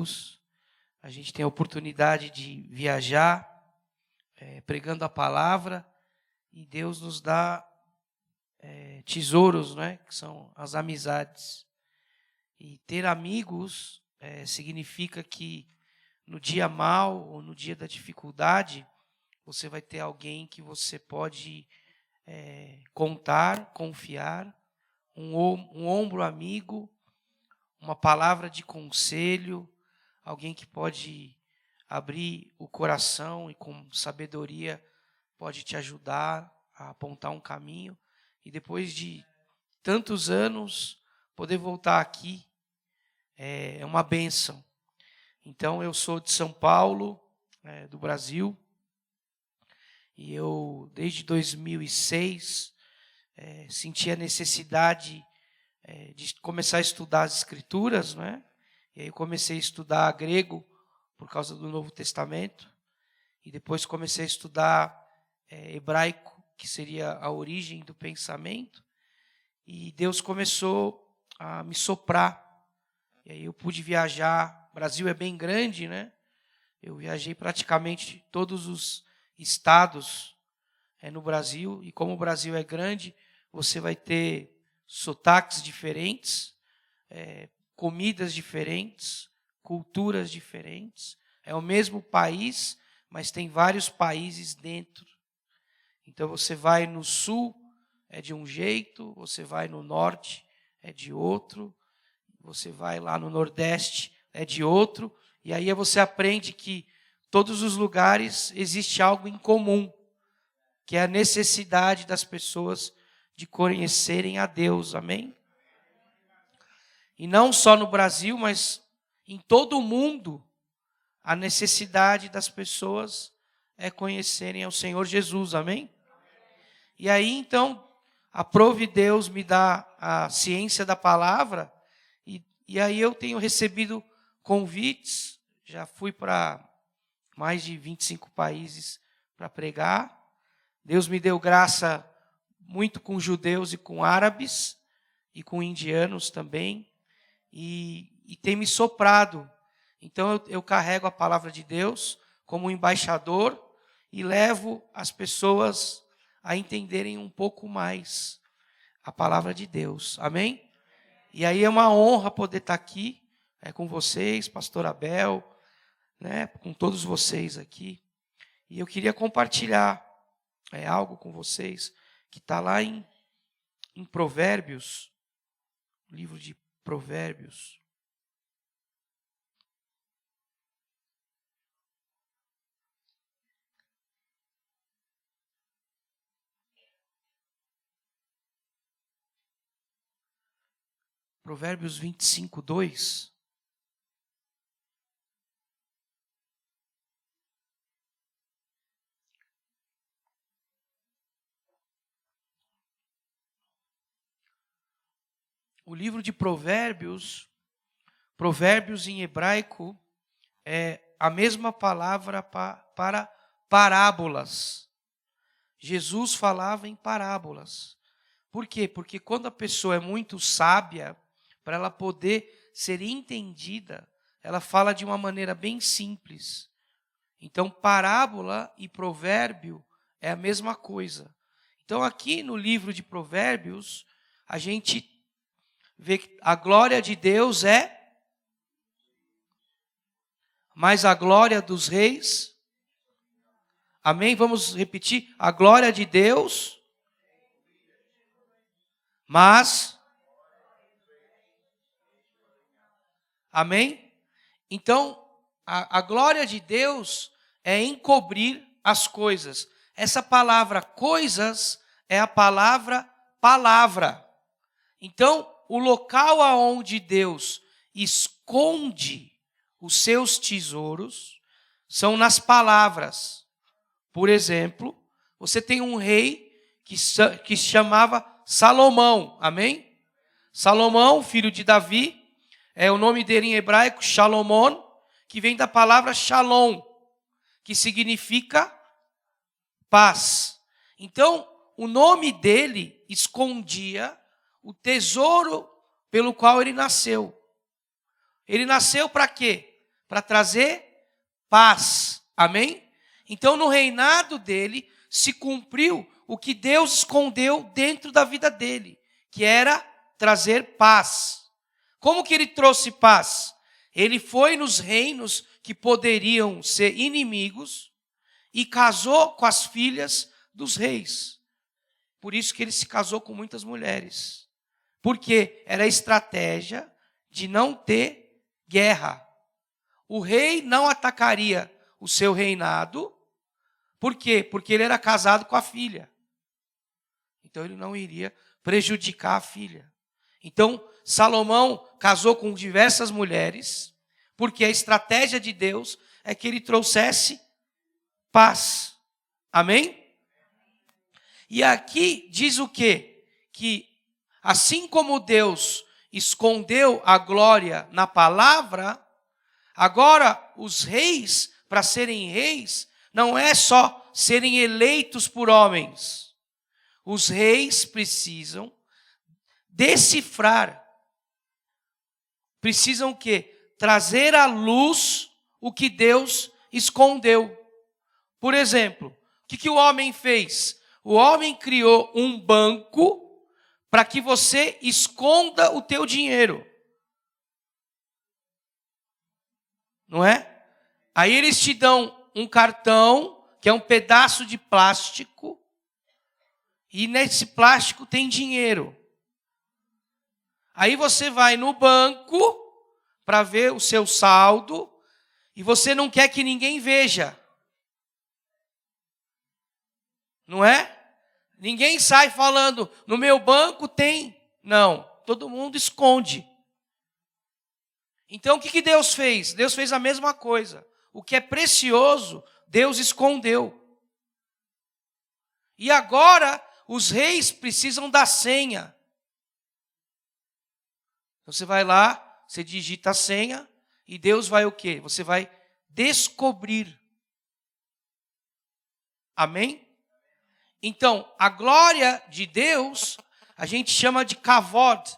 amigos, a gente tem a oportunidade de viajar, pregando a palavra, e Deus nos dá tesouros, né, que são as amizades. E ter amigos significa que no dia mau ou no dia da dificuldade, você vai ter alguém que você pode contar, confiar, um ombro amigo, uma palavra de conselho, alguém que pode abrir o coração e com sabedoria pode te ajudar a apontar um caminho. E depois de tantos anos, poder voltar aqui é uma bênção. Então, eu sou de São Paulo, do Brasil, e eu, desde 2006, senti a necessidade de começar a estudar as Escrituras, né? E aí eu comecei a estudar grego por causa do Novo Testamento, e depois comecei a estudar hebraico, que seria a origem do pensamento, e Deus começou a me soprar, e aí eu pude viajar. O Brasil é bem grande, né? Eu viajei praticamente todos os estados no Brasil, e como o Brasil é grande, você vai ter sotaques diferentes, comidas diferentes, culturas diferentes. É o mesmo país, mas tem vários países dentro. Então você vai no sul, é de um jeito, você vai no norte, é de outro, você vai lá no nordeste, é de outro, e aí você aprende que todos os lugares existe algo em comum, que é a necessidade das pessoas de conhecerem a Deus, amém? E não só no Brasil, mas em todo o mundo, a necessidade das pessoas é conhecerem ao Senhor Jesus, amém? E aí, então, aprove Deus me dá a ciência da palavra, e aí eu tenho recebido convites, já fui para mais de 25 países para pregar. Deus me deu graça muito com judeus e com árabes, e com indianos também, e tem me soprado. Então eu carrego a palavra de Deus como embaixador e levo as pessoas a entenderem um pouco mais a palavra de Deus, amém? E aí é uma honra poder estar aqui com vocês, pastor Abel, né, com todos vocês aqui. E eu queria compartilhar algo com vocês que está lá em Provérbios, livro de Provérbios. Provérbios 25, 2. O livro de Provérbios em hebraico é a mesma palavra para parábolas. Jesus falava em parábolas. Por quê? Porque quando a pessoa é muito sábia, para ela poder ser entendida, ela fala de uma maneira bem simples. Então, parábola e provérbio é a mesma coisa. Então, aqui no livro de Provérbios, a gente vê que a glória de Deus mas a glória dos reis. Amém? Vamos repetir. A glória de Deus, mas... Amém? Então, a glória de Deus é encobrir as coisas. Essa palavra coisas é a palavra palavra. Então, o local aonde Deus esconde os seus tesouros são nas palavras. Por exemplo, você tem um rei que se chamava Salomão, amém? Salomão, filho de Davi, o nome dele em hebraico, Shalomon, que vem da palavra Shalom, que significa paz. Então, o nome dele escondia o tesouro pelo qual ele nasceu. Ele nasceu para quê? para trazer paz. Amém? Então, no reinado dele, se cumpriu o que Deus escondeu dentro da vida dele, que era trazer paz. Como que ele trouxe paz? Ele foi nos reinos que poderiam ser inimigos e casou com as filhas dos reis. Por isso que ele se casou com muitas mulheres. Porque era a estratégia de não ter guerra. O rei não atacaria o seu reinado. Por quê? Porque ele era casado com a filha. Então ele não iria prejudicar a filha. Então Salomão casou com diversas mulheres, porque a estratégia de Deus é que ele trouxesse paz. Amém? E aqui diz o quê? Que assim como Deus escondeu a glória na palavra, agora os reis, para serem reis, não é só serem eleitos por homens. Os reis precisam decifrar. Precisam o quê? Trazer à luz o que Deus escondeu. Por exemplo, o que o homem fez? O homem criou um banco para que você esconda o teu dinheiro. Não é? Aí eles te dão um cartão, que é um pedaço de plástico, e nesse plástico tem dinheiro. Aí você vai no banco para ver o seu saldo e você não quer que ninguém veja. Não é? Ninguém sai falando, no meu banco tem. Não, todo mundo esconde. Então o que Deus fez? Deus fez a mesma coisa. O que é precioso, Deus escondeu. E agora os reis precisam da senha. Você vai lá, você digita a senha e Deus vai o quê? Você vai descobrir. Amém? Então, a glória de Deus, a gente chama de kavod.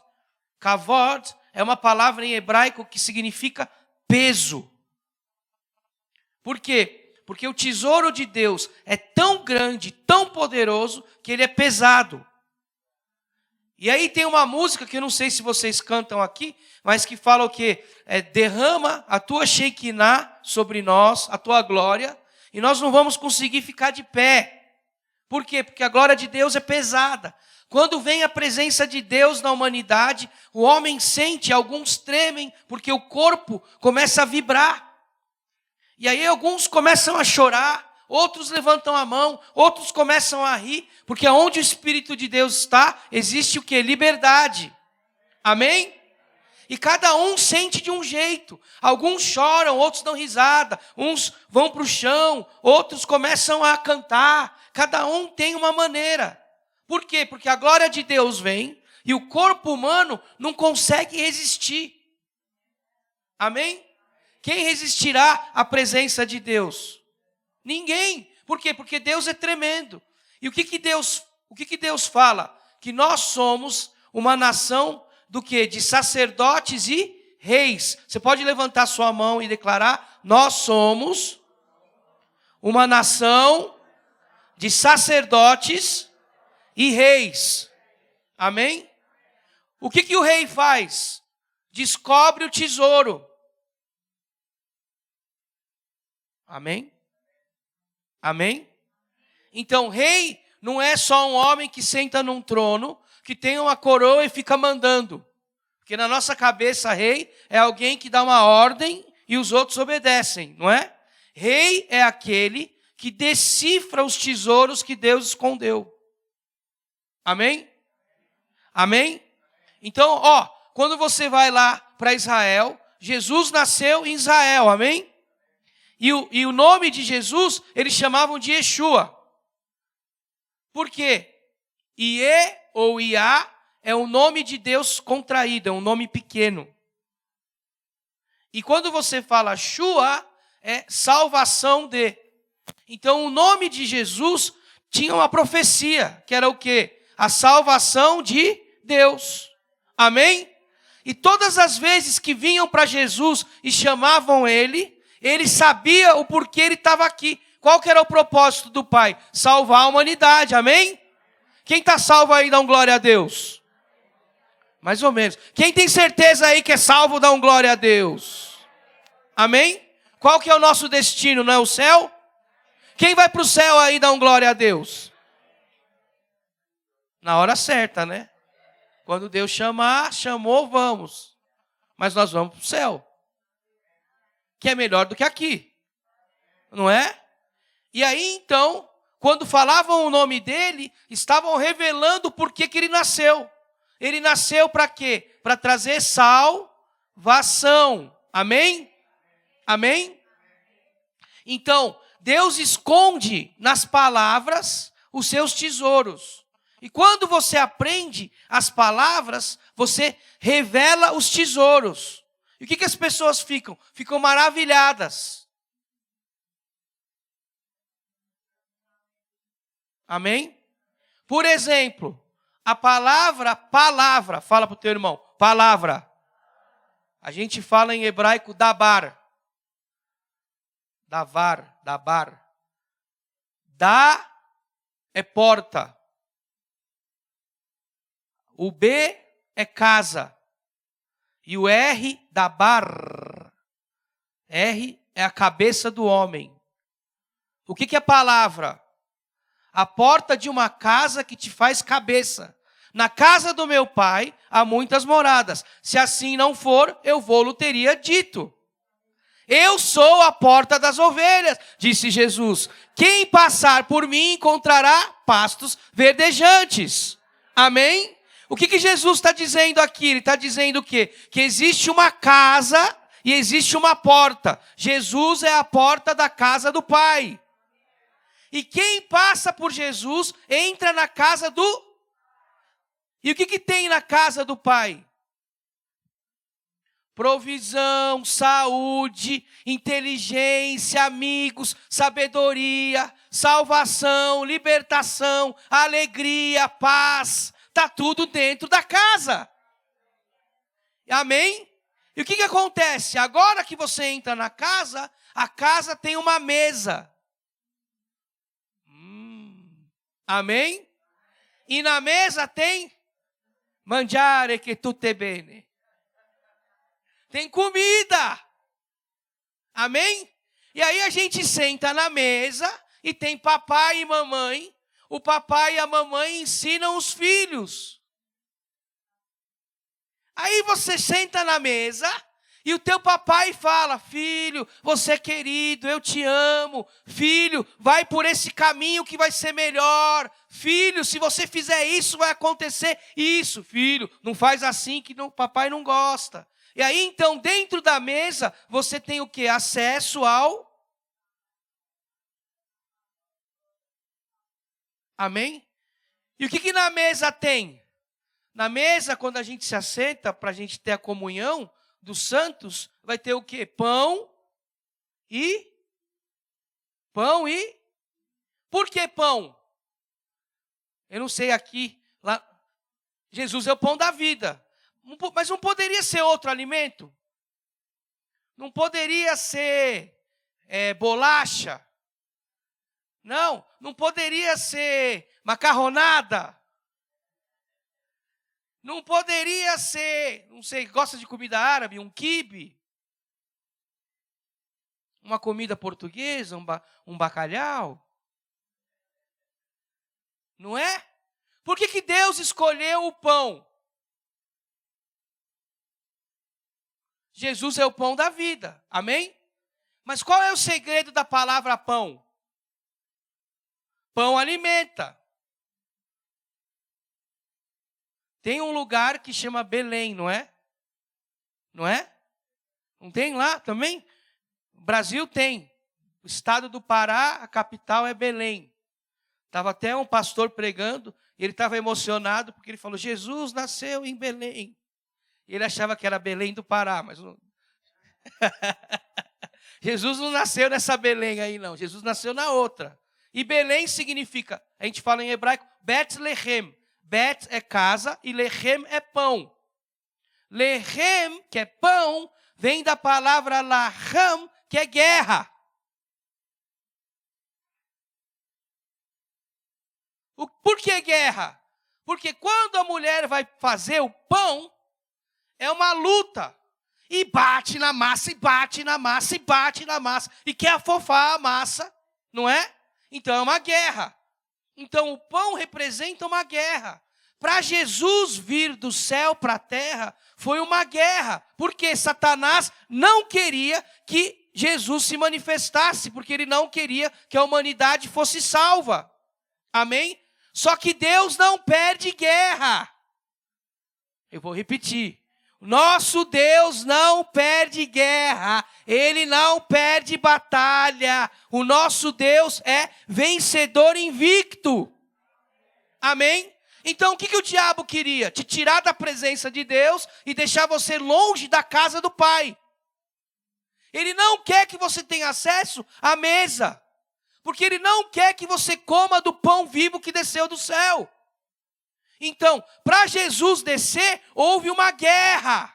Kavod é uma palavra em hebraico que significa peso. Por quê? Porque o tesouro de Deus é tão grande, tão poderoso, que ele é pesado. E aí tem uma música que eu não sei se vocês cantam aqui, mas que fala o quê? Derrama a tua Shekinah sobre nós, a tua glória, e nós não vamos conseguir ficar de pé. Por quê? Porque a glória de Deus é pesada. Quando vem a presença de Deus na humanidade, o homem sente, alguns tremem, porque o corpo começa a vibrar. E aí alguns começam a chorar, outros levantam a mão, outros começam a rir, porque onde o Espírito de Deus está, existe o quê? Liberdade. Amém? E cada um sente de um jeito. Alguns choram, outros dão risada, uns vão para o chão, outros começam a cantar. Cada um tem uma maneira. Por quê? Porque a glória de Deus vem e o corpo humano não consegue resistir. Amém? Quem resistirá à presença de Deus? Ninguém. Por quê? Porque Deus é tremendo. E o que Deus fala? Que nós somos uma nação do quê? De sacerdotes e reis. Você pode levantar sua mão e declarar: nós somos uma nação de sacerdotes e reis. Amém? O que o rei faz? Descobre o tesouro. Amém? Amém? Então, rei não é só um homem que senta num trono, que tem uma coroa e fica mandando. Porque na nossa cabeça, rei é alguém que dá uma ordem e os outros obedecem, não é? Rei é aquele que decifra os tesouros que Deus escondeu. Amém? Amém? Então, quando você vai lá para Israel, Jesus nasceu em Israel, amém? E o nome de Jesus, eles chamavam de Yeshua. Por quê? Iê ou Iá é o nome de Deus contraído, é um nome pequeno. E quando você fala Shua, é salvação de. Então o nome de Jesus tinha uma profecia, que era o quê? A salvação de Deus. Amém? E todas as vezes que vinham para Jesus e chamavam ele sabia o porquê ele estava aqui. Qual que era o propósito do Pai? Salvar a humanidade, amém? Quem está salvo aí, dá um glória a Deus. Mais ou menos. Quem tem certeza aí que é salvo, dá um glória a Deus. Amém? Qual que é o nosso destino, não é o céu? Quem vai para o céu aí, dá um glória a Deus. Na hora certa, né? Quando Deus chamar, chamou, vamos. Mas nós vamos para o céu. Que é melhor do que aqui. Não é? E aí, então, quando falavam o nome dele, estavam revelando por que ele nasceu. Ele nasceu para quê? Para trazer salvação. Amém? Amém? Então, Deus esconde nas palavras os seus tesouros. E quando você aprende as palavras, você revela os tesouros. E o que as pessoas ficam? Ficam maravilhadas. Amém? Por exemplo, a palavra, fala para o teu irmão, palavra. A gente fala em hebraico dabar. Davar. Da é porta. O B é casa. E o R, dabar. R é a cabeça do homem. O que é palavra? A porta de uma casa que te faz cabeça. Na casa do meu pai há muitas moradas. Se assim não for, eu vou-lo teria dito. Eu sou a porta das ovelhas, disse Jesus. Quem passar por mim encontrará pastos verdejantes. Amém? O que Jesus está dizendo aqui? Ele está dizendo o quê? Que existe uma casa e existe uma porta. Jesus é a porta da casa do Pai. E quem passa por Jesus entra na casa do... E o que tem na casa do Pai? Provisão, saúde, inteligência, amigos, sabedoria, salvação, libertação, alegria, paz. Está tudo dentro da casa. Amém? E o que acontece? Agora que você entra na casa, a casa tem uma mesa. Amém? E na mesa tem mangiare che tutte bene. Tem comida. Amém? E aí a gente senta na mesa e tem papai e mamãe. O papai e a mamãe ensinam os filhos. Aí você senta na mesa e o teu papai fala: filho, você é querido, eu te amo. Filho, vai por esse caminho que vai ser melhor. Filho, se você fizer isso, vai acontecer isso. Filho, não faz assim que o papai não gosta. E aí, então, dentro da mesa, você tem o quê? Acesso ao... Amém? E o que na mesa tem? Na mesa, quando a gente se assenta, para a gente ter a comunhão dos santos, vai ter o quê? Pão e... Por que pão? Eu não sei aqui. Lá... Jesus é o pão da vida. Mas não poderia ser outro alimento? Não poderia ser bolacha? Não poderia ser macarronada? Não poderia ser, não sei, gosta de comida árabe, um quibe? Uma comida portuguesa, um bacalhau? Não é? Por que Deus escolheu o pão? Jesus é o pão da vida, amém? Mas qual é o segredo da palavra pão? Pão alimenta. Tem um lugar que chama Belém, não é? Não é? Não tem lá também? O Brasil tem. O estado do Pará, a capital é Belém. Estava até um pastor pregando, e ele estava emocionado, porque ele falou: Jesus nasceu em Belém. E ele achava que era Belém do Pará, mas não... Jesus não nasceu nessa Belém aí, não. Jesus nasceu na outra. E Belém significa, a gente fala em hebraico, Bethlehem. Bet é casa e Lechem é pão. Lehem, que é pão, vem da palavra laham, que é guerra. Por que guerra? Porque quando a mulher vai fazer o pão, é uma luta. E bate na massa, e bate na massa, e bate na massa. E quer afofar a massa, não é? Então é uma guerra. Então o pão representa uma guerra. Para Jesus vir do céu para a terra, foi uma guerra. Porque Satanás não queria que Jesus se manifestasse, porque ele não queria que a humanidade fosse salva. Amém? Só que Deus não perde guerra. Eu vou repetir. Nosso Deus não perde guerra. Ele não perde batalha. O nosso Deus é vencedor invicto. Amém? Então o que o diabo queria? Te tirar da presença de Deus e deixar você longe da casa do Pai. Ele não quer que você tenha acesso à mesa. Porque ele não quer que você coma do pão vivo que desceu do céu. Então, para Jesus descer, houve uma guerra.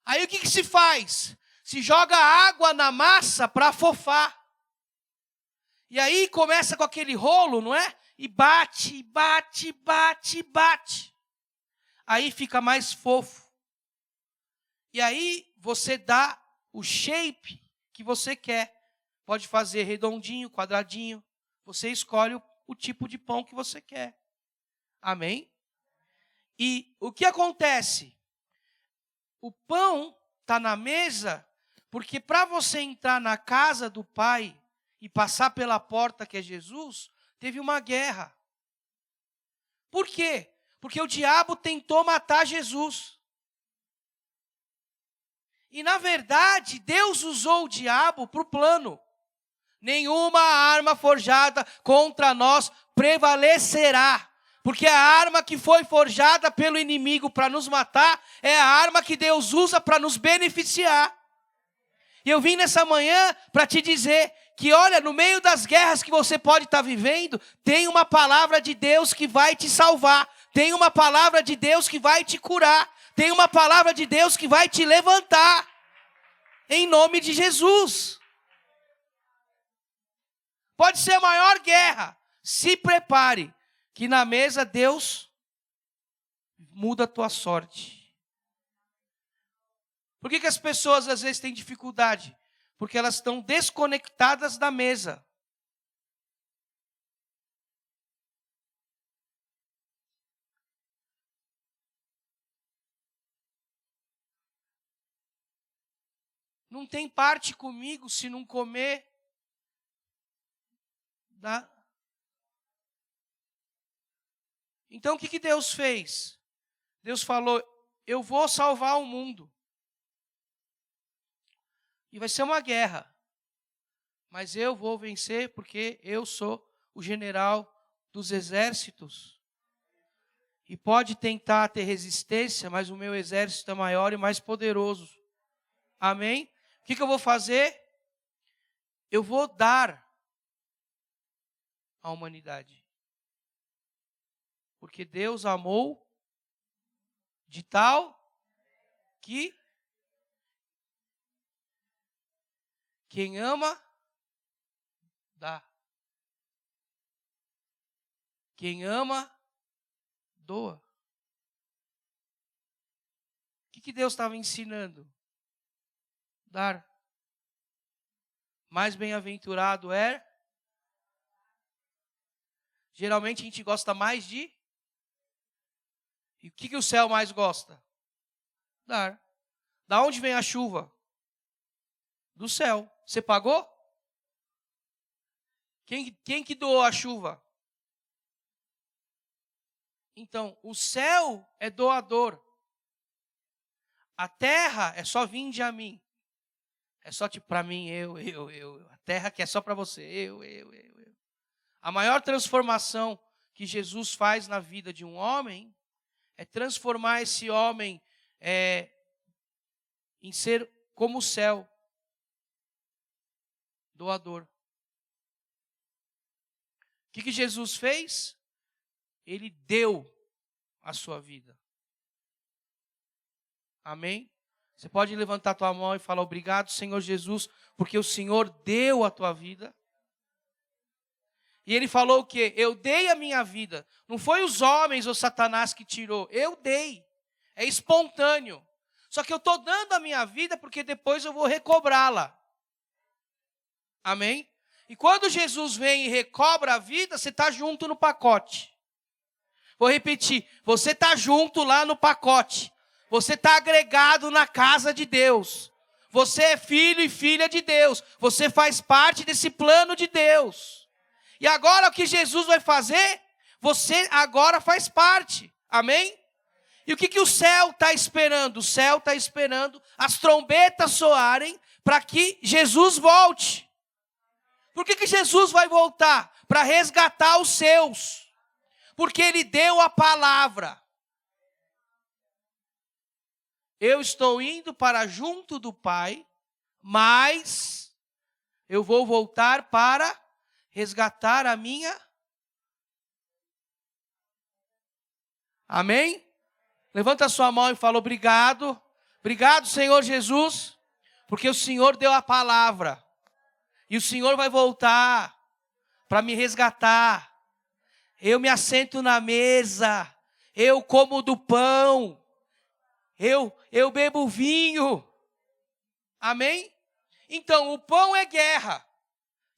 Aí o que se faz? Se joga água na massa para afofar. E aí começa com aquele rolo, não é? E bate, bate, bate, bate. Aí fica mais fofo. E aí você dá o shape que você quer. Pode fazer redondinho, quadradinho. Você escolhe o tipo de pão que você quer. Amém? E o que acontece? O pão está na mesa, porque para você entrar na casa do Pai e passar pela porta que é Jesus, teve uma guerra. Por quê? Porque o diabo tentou matar Jesus. E, na verdade, Deus usou o diabo para o plano. Nenhuma arma forjada contra nós prevalecerá. Porque a arma que foi forjada pelo inimigo para nos matar é a arma que Deus usa para nos beneficiar. E eu vim nessa manhã para te dizer que, olha, no meio das guerras que você pode estar vivendo, tem uma palavra de Deus que vai te salvar. Tem uma palavra de Deus que vai te curar. Tem uma palavra de Deus que vai te levantar. Em nome de Jesus. Pode ser a maior guerra. Se prepare, que na mesa Deus muda a tua sorte. Por que as pessoas às vezes têm dificuldade? Porque elas estão desconectadas da mesa. Não tem parte comigo se não comer. Então o que Deus fez? Deus falou, eu vou salvar o mundo. E vai ser uma guerra. Mas eu vou vencer porque eu sou o general dos exércitos. E pode tentar ter resistência, mas o meu exército é maior e mais poderoso. Amém? O que eu vou fazer? Eu vou dar à humanidade. Porque Deus amou de tal que quem ama, dá. Quem ama, doa. O que Deus estava ensinando? Dar. Mais bem-aventurado é. Geralmente a gente gosta mais de. E o que o céu mais gosta? Dar. Da onde vem a chuva? Do céu. Você pagou? Quem que doou a chuva? Então, o céu é doador. A terra é só vinde a mim. É só tipo para mim, eu. A terra que é só para você, eu. A maior transformação que Jesus faz na vida de um homem é transformar esse homem em ser como o céu, doador. que Jesus fez? Ele deu a sua vida. Amém? Você pode levantar a tua mão e falar: obrigado, Senhor Jesus, porque o Senhor deu a tua vida. E ele falou o quê? Eu dei a minha vida. Não foi os homens ou Satanás que tirou. Eu dei. É espontâneo. Só que eu estou dando a minha vida porque depois eu vou recobrá-la. Amém? E quando Jesus vem e recobra a vida, você está junto no pacote. Vou repetir. Você está junto lá no pacote. Você está agregado na casa de Deus. Você é filho e filha de Deus. Você faz parte desse plano de Deus. E agora o que Jesus vai fazer? Você agora faz parte. Amém? E o que o céu está esperando? O céu está esperando as trombetas soarem para que Jesus volte. Por que Jesus vai voltar? Para resgatar os seus. Porque Ele deu a palavra. Eu estou indo para junto do Pai, mas eu vou voltar para resgatar a minha. Amém? Levanta a sua mão e fala: obrigado. Obrigado, Senhor Jesus, porque o Senhor deu a palavra. E o Senhor vai voltar para me resgatar. Eu me assento na mesa. Eu como do pão. Eu bebo vinho. Amém? Então, o pão é guerra.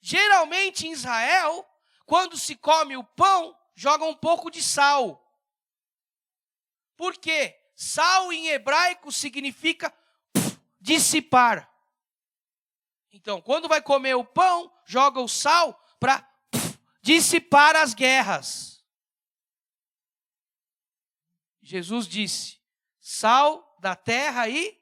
Geralmente em Israel, quando se come o pão, joga um pouco de sal. Por quê? Sal em hebraico significa dissipar. Então, quando vai comer o pão, joga o sal para dissipar as guerras. Jesus disse: sal da terra e...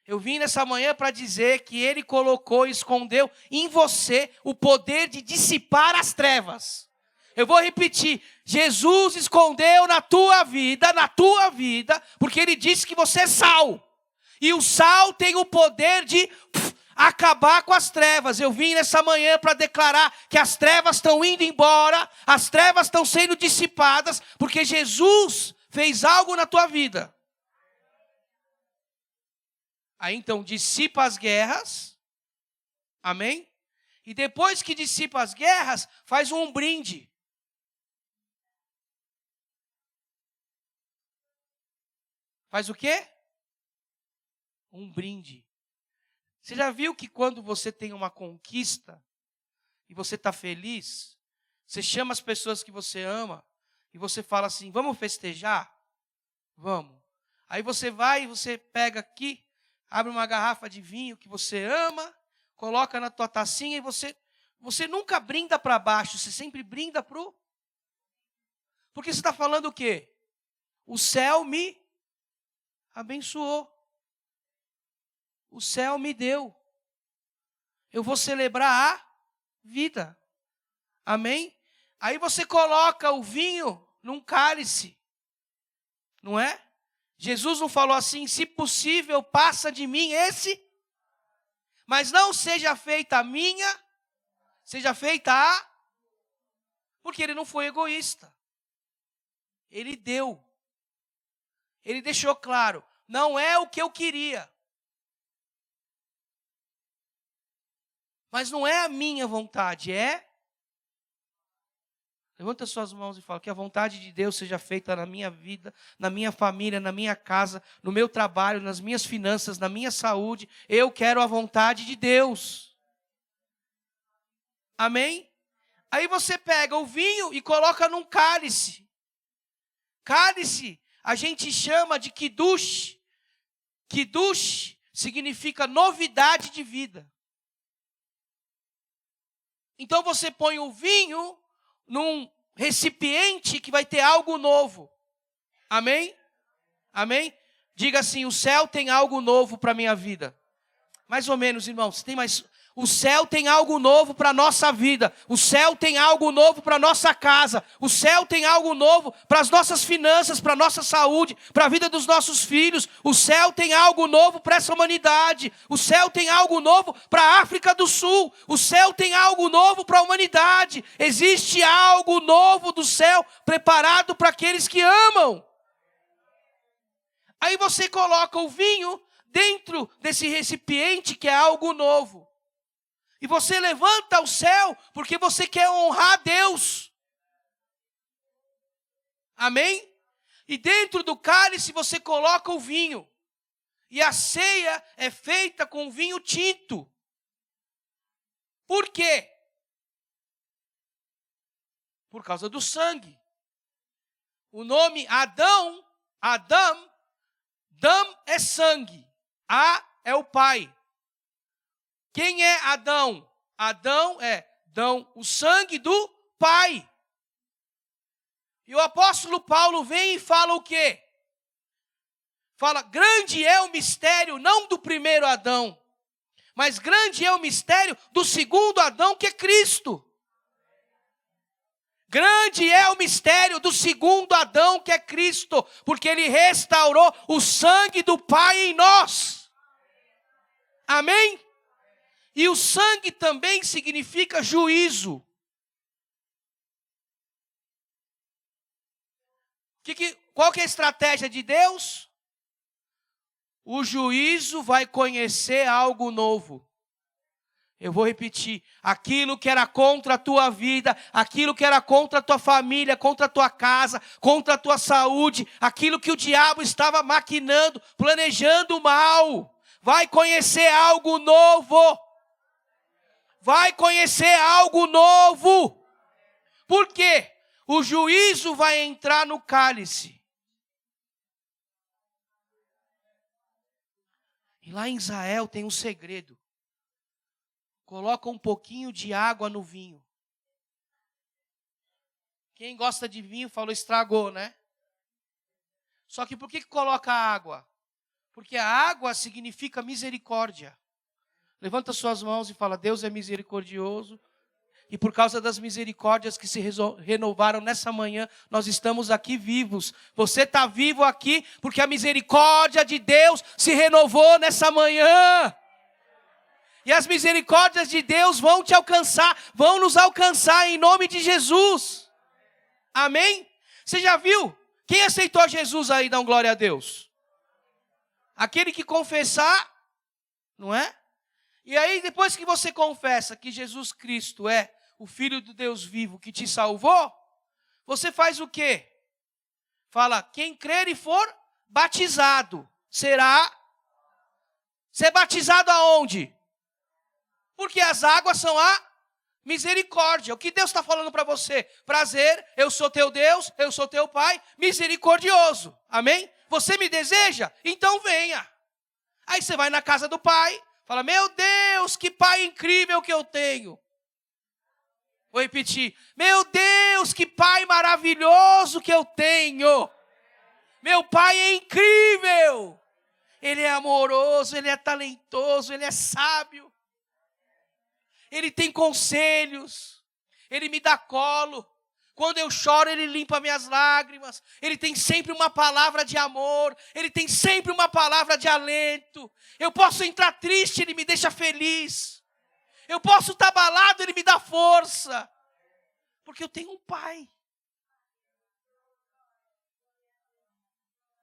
Eu vim nessa manhã para dizer que Ele colocou e escondeu em você o poder de dissipar as trevas. Eu vou repetir: Jesus escondeu na tua vida, porque Ele disse que você é sal. E o sal tem o poder de acabar com as trevas. Eu vim nessa manhã para declarar que as trevas estão indo embora, as trevas estão sendo dissipadas, porque Jesus fez algo na tua vida. Aí então dissipa as guerras, amém? E depois que dissipa as guerras, faz um brinde. Faz o quê? Um brinde. Você já viu que quando você tem uma conquista e você está feliz, você chama as pessoas que você ama e você fala assim: vamos festejar? Vamos. Aí você vai e você pega aqui, abre uma garrafa de vinho que você ama, coloca na tua tacinha e você nunca brinda para baixo, você sempre brinda para o... Porque você está falando o quê? O céu me abençoou. O céu me deu. Eu vou celebrar a vida. Amém? Aí você coloca o vinho num cálice. Não é? Jesus não falou assim: se possível, passa de mim esse. Mas não seja feita a minha, seja feita a... Porque Ele não foi egoísta. Ele deu. Ele deixou claro: não é o que eu queria. Mas não é a minha vontade, é... Levanta suas mãos e fala: que a vontade de Deus seja feita na minha vida, na minha família, na minha casa, no meu trabalho, nas minhas finanças, na minha saúde. Eu quero a vontade de Deus. Amém? Aí você pega o vinho e coloca num cálice. Cálice a gente chama de kiddush. Kiddush significa novidade de vida. Então você põe o vinho num recipiente que vai ter algo novo. Amém? Amém? Diga assim: o céu tem algo novo para a minha vida. Mais ou menos, irmãos. Tem mais. O céu tem algo novo para a nossa vida. O céu tem algo novo para a nossa casa. O céu tem algo novo para as nossas finanças, para a nossa saúde, para a vida dos nossos filhos. O céu tem algo novo para essa humanidade. O céu tem algo novo para a África do Sul. O céu tem algo novo para a humanidade. Existe algo novo do céu preparado para aqueles que amam. Aí você coloca o vinho dentro desse recipiente que é algo novo. E você levanta ao céu porque você quer honrar Deus. Amém? E dentro do cálice você coloca o vinho. E a ceia é feita com vinho tinto. Por quê? Por causa do sangue. O nome Adão, Dam é sangue. A é o pai. Quem é Adão? Adão é o sangue do pai. E o apóstolo Paulo vem e fala o quê? Fala, grande é o mistério, não do primeiro Adão, mas grande é o mistério do segundo Adão, que é Cristo. Grande é o mistério do segundo Adão, que é Cristo, porque ele restaurou o sangue do Pai em nós. Amém? E o sangue também significa juízo. Qual que é a estratégia de Deus? O juízo vai conhecer algo novo. Eu vou repetir, aquilo que era contra a tua vida, aquilo que era contra a tua família, contra a tua casa, contra a tua saúde, aquilo que o diabo estava maquinando, planejando mal, vai conhecer algo novo. Vai conhecer algo novo. Por quê? O juízo vai entrar no cálice. E lá em Israel tem um segredo. Coloca um pouquinho de água no vinho. Quem gosta de vinho falou, estragou, né? Só que por que coloca água? Porque a água significa misericórdia. Levanta suas mãos e fala, Deus é misericordioso. E por causa das misericórdias que se renovaram nessa manhã, nós estamos aqui vivos. Você está vivo aqui porque a misericórdia de Deus se renovou nessa manhã. E as misericórdias de Deus vão te alcançar, vão nos alcançar em nome de Jesus. Amém? Você já viu? Quem aceitou Jesus aí, dá um glória a Deus? Aquele que confessar, não é? E aí, depois que você confessa que Jesus Cristo é o Filho do Deus vivo que te salvou, você faz o quê? Fala, quem crer e for batizado, será ser batizado aonde? Porque as águas são a misericórdia. O que Deus está falando para você? Prazer, eu sou teu Deus, eu sou teu Pai, misericordioso. Amém? Você me deseja? Então venha. Aí você vai na casa do Pai, fala, meu Deus, que Pai incrível que eu tenho. Vou repetir, meu Deus, que Pai maravilhoso que eu tenho. Meu Pai é incrível. Ele é amoroso, Ele é talentoso, Ele é sábio. Ele tem conselhos, Ele me dá colo. Quando eu choro, Ele limpa minhas lágrimas. Ele tem sempre uma palavra de amor. Ele tem sempre uma palavra de alento. Eu posso entrar triste, Ele me deixa feliz. Eu posso estar abalado, Ele me dá força. Porque eu tenho um Pai.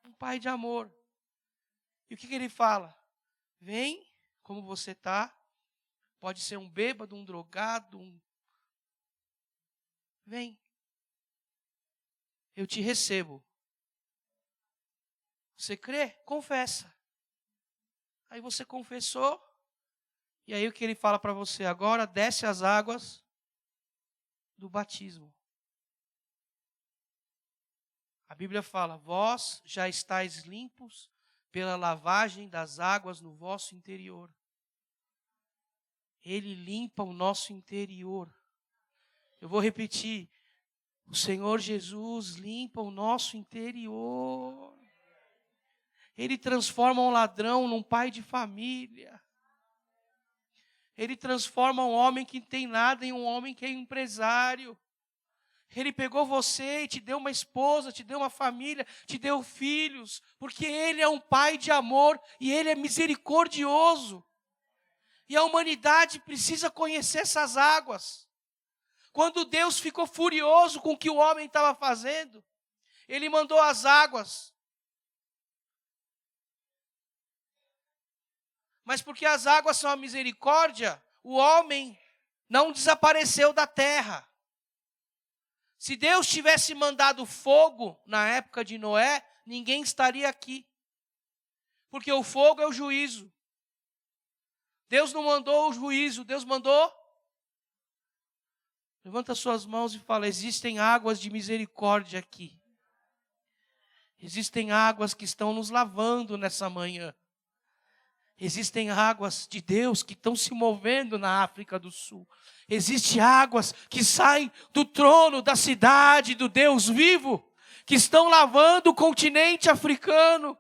Um Pai de amor. E o que Ele fala? Vem como você está. Pode ser um bêbado, um drogado, Vem. Eu te recebo. Você crê? Confessa. Aí você confessou. E aí o que Ele fala para você? Agora desce as águas do batismo. A Bíblia fala, vós já estáis limpos pela lavagem das águas no vosso interior. Ele limpa o nosso interior. Eu vou repetir. O Senhor Jesus limpa o nosso interior. Ele transforma um ladrão num pai de família. Ele transforma um homem que não tem nada em um homem que é empresário. Ele pegou você e te deu uma esposa, te deu uma família, te deu filhos, porque Ele é um Pai de amor e Ele é misericordioso. E a humanidade precisa conhecer essas águas. Quando Deus ficou furioso com o que o homem estava fazendo, Ele mandou as águas. Mas porque as águas são a misericórdia, o homem não desapareceu da terra. Se Deus tivesse mandado fogo na época de Noé, ninguém estaria aqui. Porque o fogo é o juízo. Deus não mandou o juízo, Deus mandou. Levanta suas mãos e fala: existem águas de misericórdia aqui. Existem águas que estão nos lavando nessa manhã. Existem águas de Deus que estão se movendo na África do Sul. Existem águas que saem do trono da cidade do Deus vivo, que estão lavando o continente africano.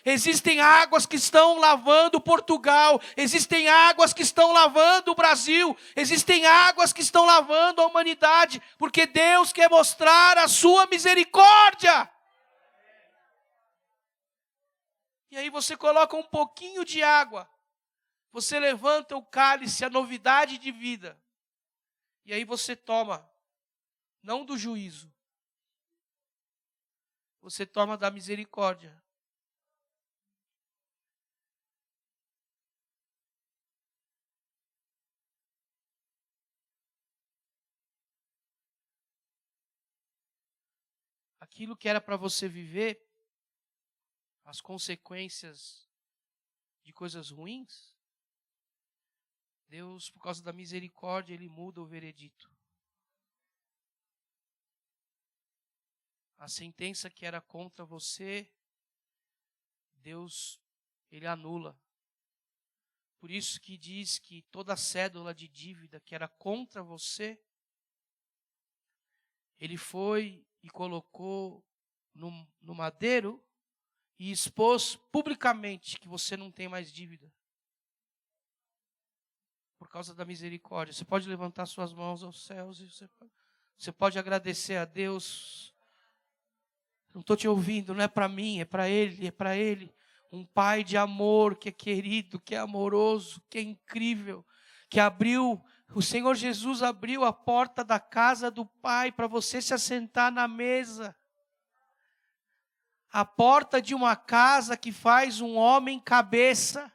Existem águas que estão lavando Portugal. Existem águas que estão lavando o Brasil. Existem águas que estão lavando a humanidade, porque Deus quer mostrar a sua misericórdia. E aí você coloca um pouquinho de água, você levanta o cálice, a novidade de vida, e aí você toma, não do juízo, você toma da misericórdia. Aquilo que era para você viver, as consequências de coisas ruins, Deus, por causa da misericórdia, Ele muda o veredito. A sentença que era contra você, Deus, Ele anula. Por isso que diz que toda cédula de dívida que era contra você, Ele foi e colocou no madeiro e expôs publicamente que você não tem mais dívida. Por causa da misericórdia. Você pode levantar suas mãos aos céus e você pode agradecer a Deus. Não estou te ouvindo, não é para mim, é para Ele, é para Ele. Um Pai de amor, que é querido, que é amoroso, que é incrível, que abriu, o Senhor Jesus abriu a porta da casa do Pai para você se assentar na mesa. A porta de uma casa que faz um homem cabeça.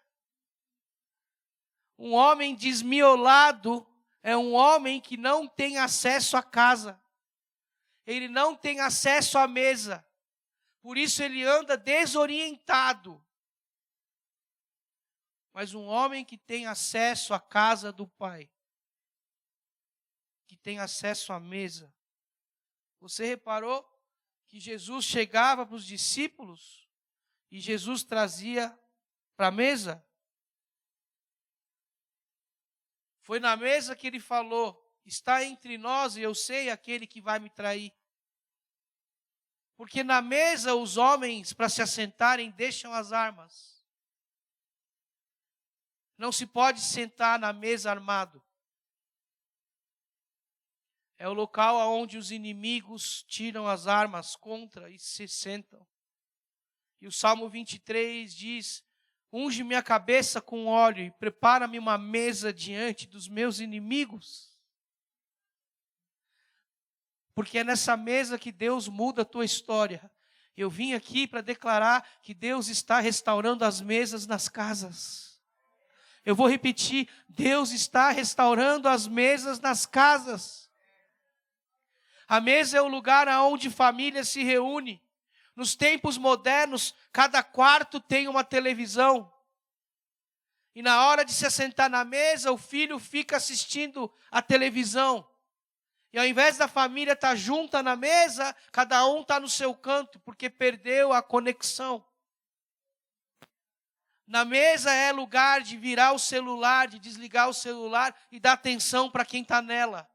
Um homem desmiolado é um homem que não tem acesso à casa. Ele não tem acesso à mesa. Por isso ele anda desorientado. Mas um homem que tem acesso à casa do Pai, que tem acesso à mesa. Você reparou que Jesus chegava para os discípulos e Jesus trazia para a mesa? Foi na mesa que ele falou: está entre nós e eu sei aquele que vai me trair. Porque na mesa os homens, para se assentarem, deixam as armas. Não se pode sentar na mesa armado. É o local onde os inimigos tiram as armas contra e se sentam. E o Salmo 23 diz: unge minha cabeça com óleo e prepara-me uma mesa diante dos meus inimigos. Porque é nessa mesa que Deus muda a tua história. Eu vim aqui para declarar que Deus está restaurando as mesas nas casas. Eu vou repetir: Deus está restaurando as mesas nas casas. A mesa é o lugar onde família se reúne. Nos tempos modernos, cada quarto tem uma televisão. E na hora de se assentar na mesa, o filho fica assistindo a televisão. E ao invés da família estar junta na mesa, cada um está no seu canto, porque perdeu a conexão. Na mesa é lugar de virar o celular, de desligar o celular e dar atenção para quem está nela.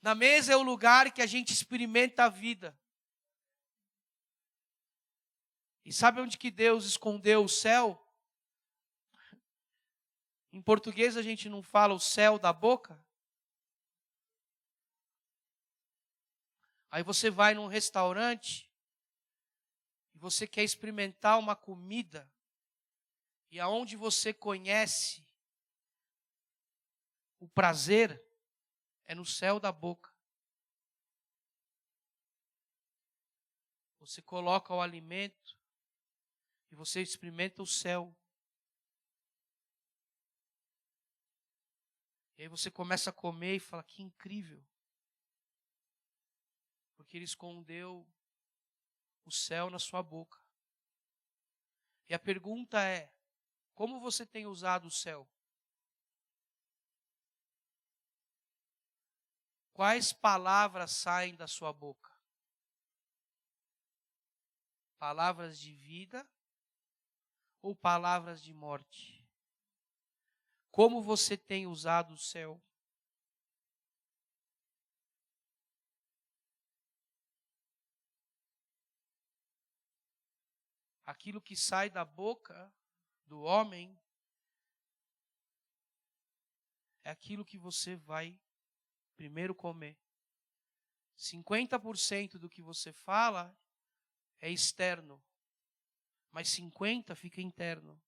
Na mesa é o lugar que a gente experimenta a vida. E sabe onde que Deus escondeu o céu? Em português a gente não fala o céu da boca? Aí você vai num restaurante e você quer experimentar uma comida e aonde você conhece o prazer é no céu da boca. Você coloca o alimento e você experimenta o céu. E aí você começa a comer e fala, que incrível. Porque ele escondeu o céu na sua boca. E a pergunta é, como você tem usado o céu? Quais palavras saem da sua boca? Palavras de vida ou palavras de morte? Como você tem usado o céu? Aquilo que sai da boca do homem é aquilo que você vai primeiro comer. 50% do que você fala é externo, mas 50% fica interno.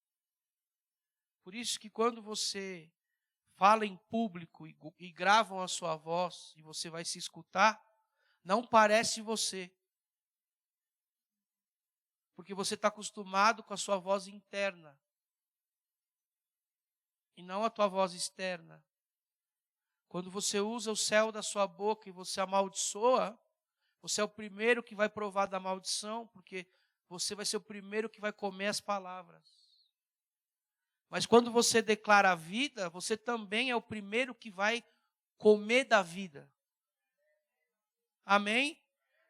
Por isso que quando você fala em público e gravam a sua voz e você vai se escutar, não parece você. Porque você está acostumado com a sua voz interna e não a tua voz externa. Quando você usa o céu da sua boca e você amaldiçoa, você é o primeiro que vai provar da maldição, porque você vai ser o primeiro que vai comer as palavras. Mas quando você declara a vida, você também é o primeiro que vai comer da vida. Amém?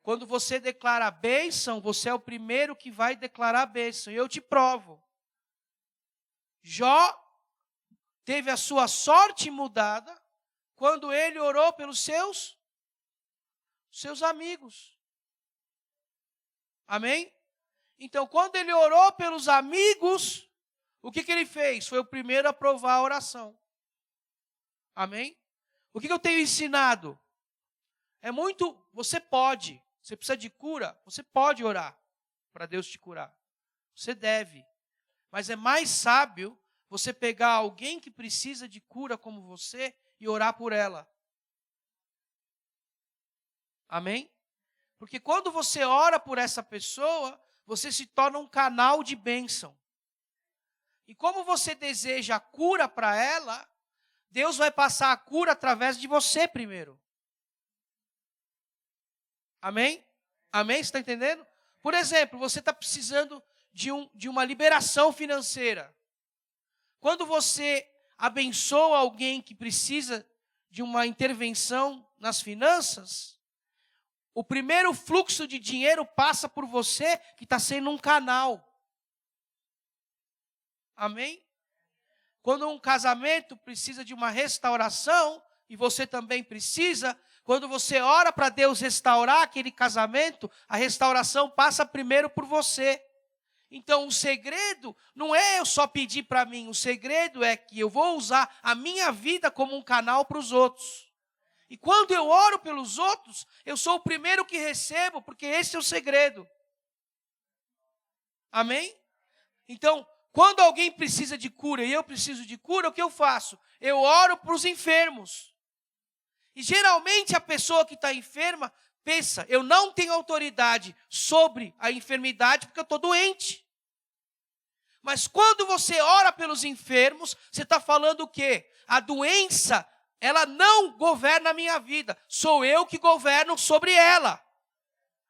Quando você declara a bênção, você é o primeiro que vai declarar a bênção. E eu te provo. Jó teve a sua sorte mudada quando ele orou pelos seus amigos. Amém? Então, quando ele orou pelos amigos, o que ele fez? Foi o primeiro a provar a oração. Amém? O que eu tenho ensinado? Você pode, você precisa de cura, você pode orar para Deus te curar. Você deve. Mas é mais sábio você pegar alguém que precisa de cura como você e orar por ela. Amém? Porque quando você ora por essa pessoa, você se torna um canal de bênção. E como você deseja a cura para ela, Deus vai passar a cura através de você primeiro. Amém? Amém? Você está entendendo? Por exemplo, você está precisando de uma liberação financeira. Quando você abençoa alguém que precisa de uma intervenção nas finanças, o primeiro fluxo de dinheiro passa por você, que está sendo um canal. Amém? Quando um casamento precisa de uma restauração, e você também precisa, quando você ora para Deus restaurar aquele casamento, a restauração passa primeiro por você. Então, o segredo não é eu só pedir para mim, o segredo é que eu vou usar a minha vida como um canal para os outros. E quando eu oro pelos outros, eu sou o primeiro que recebo, porque esse é o segredo. Amém? Então, quando alguém precisa de cura e eu preciso de cura, o que eu faço? Eu oro para os enfermos. E geralmente a pessoa que está enferma pensa, eu não tenho autoridade sobre a enfermidade porque eu estou doente. Mas quando você ora pelos enfermos, você está falando o quê? A doença, ela não governa a minha vida. Sou eu que governo sobre ela.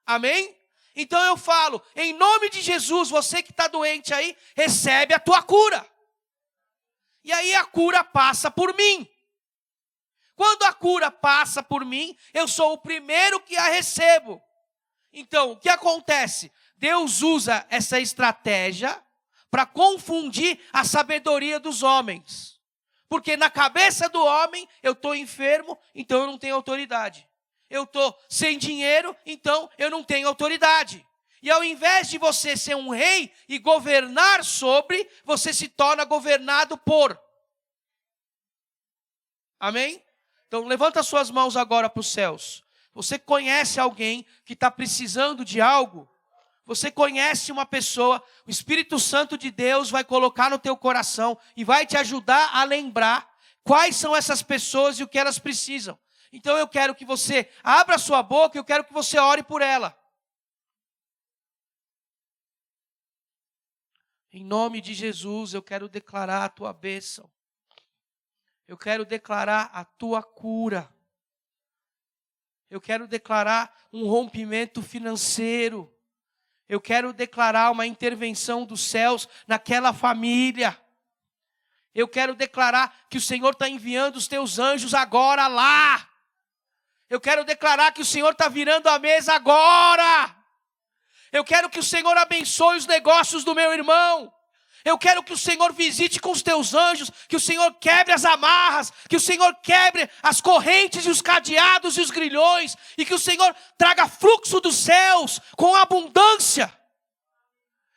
Amém? Então eu falo, em nome de Jesus, você que está doente aí, recebe a tua cura. E aí a cura passa por mim. Quando a cura passa por mim, eu sou o primeiro que a recebo. Então, o que acontece? Deus usa essa estratégia para confundir a sabedoria dos homens. Porque na cabeça do homem, eu estou enfermo, então eu não tenho autoridade. Eu estou sem dinheiro, então eu não tenho autoridade. E ao invés de você ser um rei e governar sobre, você se torna governado por. Amém? Então levanta suas mãos agora para os céus. Você conhece alguém que está precisando de algo? Você conhece uma pessoa, o Espírito Santo de Deus vai colocar no teu coração e vai te ajudar a lembrar quais são essas pessoas e o que elas precisam. Então eu quero que você abra a sua boca e eu quero que você ore por ela. Em nome de Jesus, eu quero declarar a tua bênção. Eu quero declarar a tua cura. Eu quero declarar um rompimento financeiro. Eu quero declarar uma intervenção dos céus naquela família. Eu quero declarar que o Senhor está enviando os teus anjos agora lá. Eu quero declarar que o Senhor está virando a mesa agora. Eu quero que o Senhor abençoe os negócios do meu irmão. Eu quero que o Senhor visite com os teus anjos, que o Senhor quebre as amarras, que o Senhor quebre as correntes e os cadeados e os grilhões, e que o Senhor traga fluxo dos céus com abundância.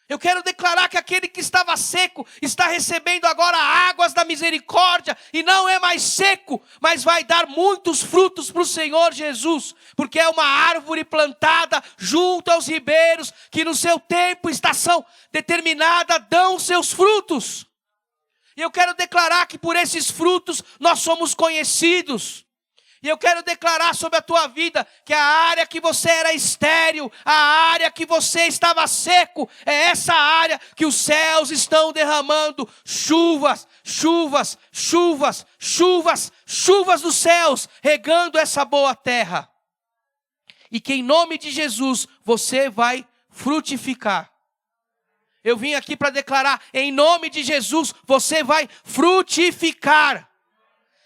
Eu quero declarar que aquele que estava seco está recebendo agora águas da misericórdia e não é mais seco, mas vai dar muitos frutos para o Senhor Jesus, porque é uma árvore plantada junto aos ribeiros que no seu tempo, estação determinada, dão seus frutos. E eu quero declarar que por esses frutos nós somos conhecidos. E eu quero declarar sobre a tua vida que a área que você era estéril, a área que você estava seco, é essa área que os céus estão derramando chuvas, chuvas, chuvas, chuvas, chuvas dos céus, regando essa boa terra. E que em nome de Jesus você vai frutificar. Eu vim aqui para declarar, em nome de Jesus, você vai frutificar.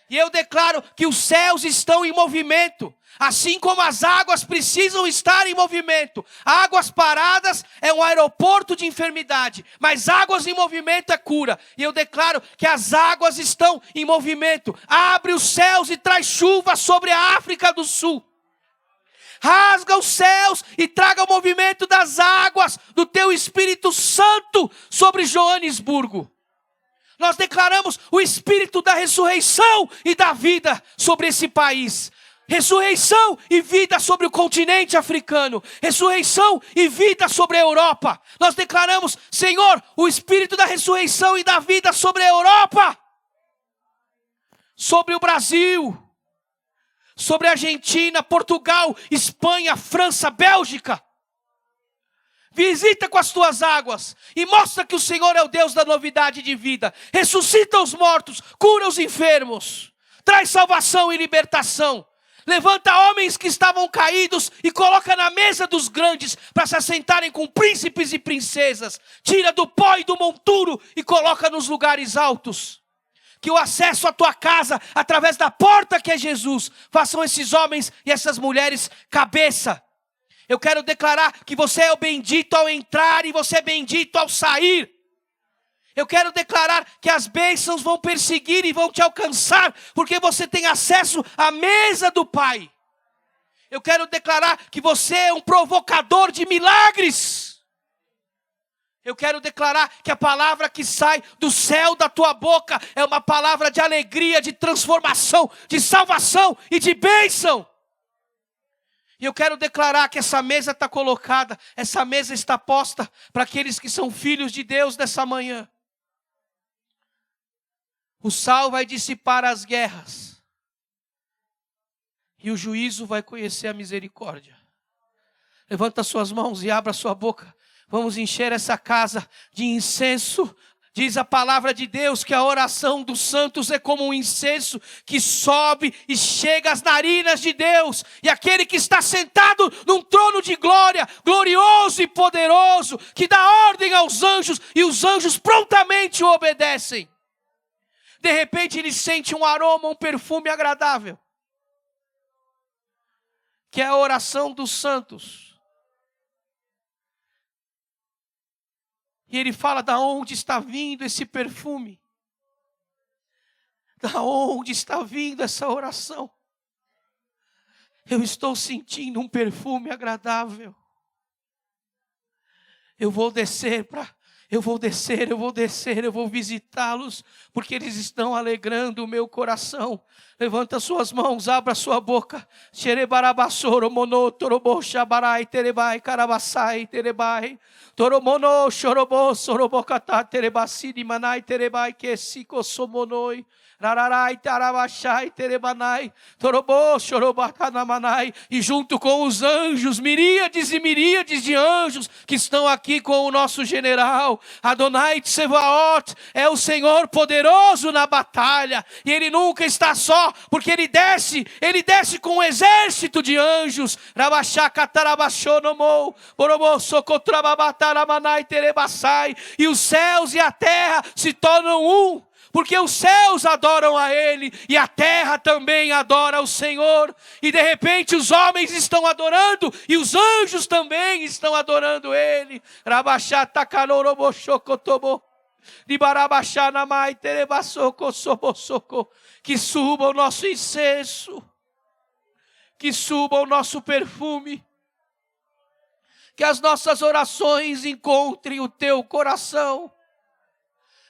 E eu declaro que os céus estão em movimento, assim como as águas precisam estar em movimento. Águas paradas é um aeroporto de enfermidade, mas águas em movimento é cura. E eu declaro que as águas estão em movimento. Abre os céus e traz chuva sobre a África do Sul. Rasga os céus e traga o movimento das águas do teu Espírito Santo sobre Joanesburgo. Nós declaramos o Espírito da ressurreição e da vida sobre esse país. Ressurreição e vida sobre o continente africano. Ressurreição e vida sobre a Europa. Nós declaramos, Senhor, o Espírito da ressurreição e da vida sobre a Europa. Sobre o Brasil. Sobre a Argentina, Portugal, Espanha, França, Bélgica. Visita com as tuas águas e mostra que o Senhor é o Deus da novidade de vida. Ressuscita os mortos, cura os enfermos, traz salvação e libertação. Levanta homens que estavam caídos e coloca na mesa dos grandes para se assentarem com príncipes e princesas. Tira do pó e do monturo e coloca nos lugares altos. Que o acesso à tua casa, através da porta que é Jesus, façam esses homens e essas mulheres cabeça. Eu quero declarar que você é o bendito ao entrar e você é bendito ao sair. Eu quero declarar que as bênçãos vão perseguir e vão te alcançar, porque você tem acesso à mesa do Pai. Eu quero declarar que você é um provocador de milagres. Eu quero declarar que a palavra que sai do céu da tua boca é uma palavra de alegria, de transformação, de salvação e de bênção. E eu quero declarar que essa mesa está colocada, essa mesa está posta para aqueles que são filhos de Deus nessa manhã. O sal vai dissipar as guerras. E o juízo vai conhecer a misericórdia. Levanta suas mãos e abra sua boca. Vamos encher essa casa de incenso. Diz a palavra de Deus que a oração dos santos é como um incenso que sobe e chega às narinas de Deus. E aquele que está sentado num trono de glória, glorioso e poderoso, que dá ordem aos anjos e os anjos prontamente o obedecem. De repente ele sente um aroma, um perfume agradável. Que é a oração dos santos. E ele fala, da onde está vindo esse perfume? Da onde está vindo essa oração? Eu estou sentindo um perfume agradável. Eu vou visitá-los, porque eles estão alegrando o meu coração. Levanta suas mãos, abra sua boca. Xerebarabassoro, mono, torobo, xabarai, terebai, carabassai, terebai. Toromono, xorobo, sorobocatá, terebacini, manai, terebai, que sico, somonoi. Rararai, tarabachai, terebanai, torobô, chorobacanamanai, e junto com os anjos, miríades e miríades de anjos que estão aqui com o nosso general, Adonai Tsevaot, é o Senhor poderoso na batalha, e Ele nunca está só, porque Ele desce com um exército de anjos, Rabachacatarabachonomou, Borobô, Socotrababataramanai, terebassai, e os céus e a terra se tornam um, porque os céus adoram a Ele, e a terra também adora o Senhor, e de repente os homens estão adorando, e os anjos também estão adorando Ele. Que suba o nosso incenso, que suba o nosso perfume, que as nossas orações encontrem o teu coração.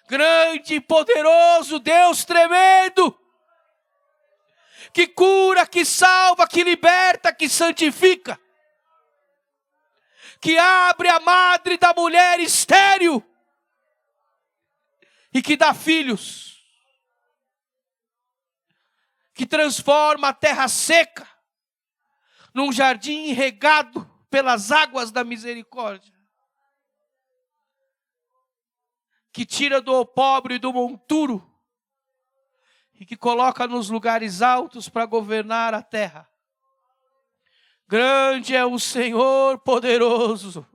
Grande e poderoso Deus tremendo, que cura, que salva, que liberta, que santifica, que abre a madre da mulher estéril e que dá filhos, que transforma a terra seca num jardim regado pelas águas da misericórdia, que tira do pobre e do monturo, e que coloca nos lugares altos para governar a terra. Grande é o Senhor poderoso,